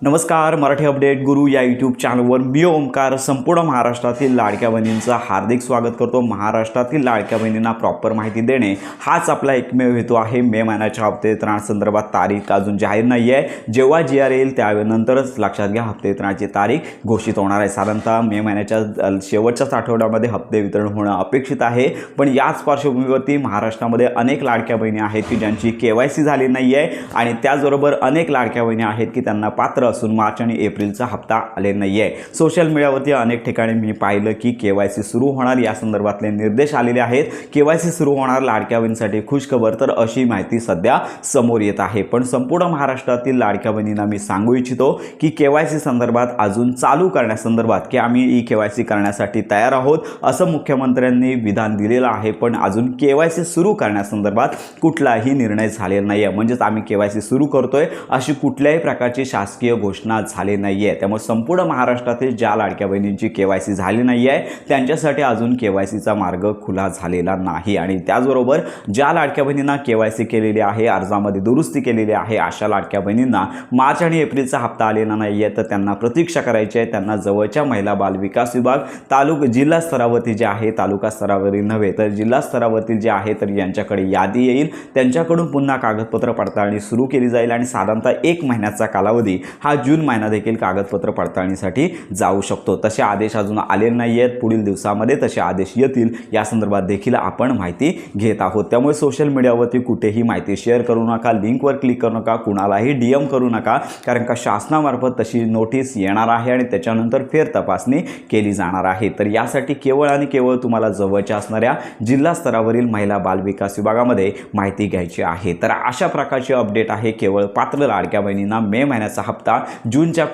नमस्कार, मराठी अपडेट गुरु या यूट्यूब चॅनलवर मी ओमकार संपूर्ण महाराष्ट्रातील लाडक्या बहिणींचं हार्दिक स्वागत करतो। महाराष्ट्रातील लाडक्या बहिणींना प्रॉपर माहिती देणे हाच आपला एकमेव हेतू आहे। मे महिन्याच्या हप्ते वितरणासंदर्भात तारीख अजून जाहीर नाही आहे। जेव्हा जीआर येईल त्यानंतरच लक्षात घ्या हप्ते वितरणाची तारीख घोषित होणार आहे। साधारणतः मे महिन्याच्या शेवटच्याच आठवड्यामध्ये हप्ते वितरण होणं अपेक्षित आहे। पण याच पार्श्वभूमीवरती महाराष्ट्रामध्ये अनेक लाडक्या बहिणी आहेत की ज्यांची केवायसी झाली नाही आहे आणि त्याचबरोबर अनेक लाडक्या बहिणी आहेत की त्यांना पात्र असून मार्च आणि एप्रिलचा हप्ता आले नाही आहे। सोशल मीडियावरती अनेक ठिकाणी मी पाहिलं की केवायसी सुरू होणार या संदर्भातले निर्देश आलेले आहेत। केवायसी सुरू होणार लाडक्या बहिणींसाठी खुशखबर, तर अशी माहिती सध्या समोर येत आहे। पण संपूर्ण महाराष्ट्रातील लाडक्या बहिणींना मी सांगू इच्छितो की केवायसी संदर्भात अजून चालू करण्यासंदर्भात की आम्ही ई केवायसी करण्यासाठी तयार आहोत असं मुख्यमंत्र्यांनी विधान दिलेलं आहे। पण अजून केवायसी सुरू करण्यासंदर्भात कुठलाही निर्णय झालेला नाही आहे। म्हणजेच आम्ही केवायसी सुरू करतोय अशी कुठल्याही प्रकारची शासकीय घोषणा झाली नाही आहे। त्यामुळे संपूर्ण महाराष्ट्रातील ज्या लाडक्या बहिणींची केवायसी झाली नाही आहे त्यांच्यासाठी अजून केवायसीचा मार्ग खुला झालेला नाही। आणि त्याचबरोबर ज्या लाडक्या बहिणींना केवायसी केलेली आहे, अर्जामध्ये दुरुस्ती केलेली आहे, अशा लाडक्या बहिणींना मार्च आणि एप्रिलचा हप्ता आलेला नाही आहे तर त्यांना प्रतीक्षा करायची आहे। त्यांना जवळच्या महिला बाल विकास विभाग जिल्हा स्तरावरती जे आहे, तालुका स्तरावरील नव्हे तर जिल्हा स्तरावरती जे आहे तर यांच्याकडे यादी येईल। त्यांच्याकडून पुन्हा कागदपत्र पडताळणी सुरू केली जाईल आणि साधारणतः 1 महिन्याचा कालावधी हा जून महिना देखील कागदपत्र पडताळणीसाठी जाऊ शकतो। तसे आदेश अजून आलेले नाही आहेत। पुढील दिवसामध्ये तसे आदेश येतील या संदर्भात देखील आपण माहिती घेत आहोत। त्यामुळे सोशल मीडियावरती कुठेही माहिती शेअर करू नका, लिंकवर क्लिक करू नका, कुणालाही DM करू नका, कारण का शासनामार्फत तशी नोटीस येणार आहे आणि त्याच्यानंतर फेर तपासणी केली जाणार आहे। तर यासाठी केवळ आणि केवळ तुम्हाला जवळच्या असणाऱ्या जिल्हा स्तरावरील महिला बाल विकास विभागामध्ये माहिती घ्यायची आहे। तर अशा प्रकारचे अपडेट आहे। केवळ पात्र लाडक्या बहिणींना मे महिन्याचा हप्ता जूनच्या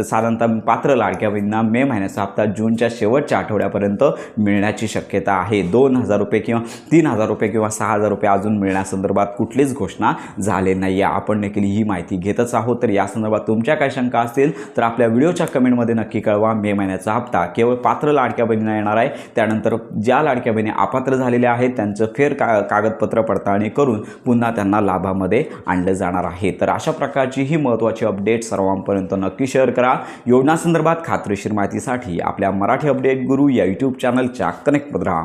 साधारणतः पात्र लाडक्या बहिणींना मे महिन्याचा हप्ता जूनच्या शेवटच्या आठवड्यापर्यंत मिळण्याची शक्यता आहे। 2,000 रुपये किंवा 3,000 रुपये किंवा 6,000 रुपये अजून मिळण्यासंदर्भात कुठलीच घोषणा झाली नाही आहे। आपण देखील ही माहिती घेतच आहोत। तर या संदर्भात तुमच्या काही शंका असतील तर आपल्या व्हिडिओच्या कमेंटमध्ये नक्की कळवा। मे महिन्याचा हप्ता केवळ पात्र लाडक्या बहिणींना येणार आहे। त्यानंतर ज्या लाडक्या बहिणी अपात्र झालेल्या आहेत त्यांचं फेर कागदपत्र पडताळणी करून पुन्हा त्यांना लाभामध्ये आणलं जाणार आहे। तर अशा प्रकारची ही महत्त्वाची अपडेट सर्वांपर्यंत नक्की शेअर करा। योजनासंदर्भात खात्रीशीर माहितीसाठी आपल्या मराठी अपडेट गुरु या यूट्यूब चॅनलच्या कनेक्ट राहा।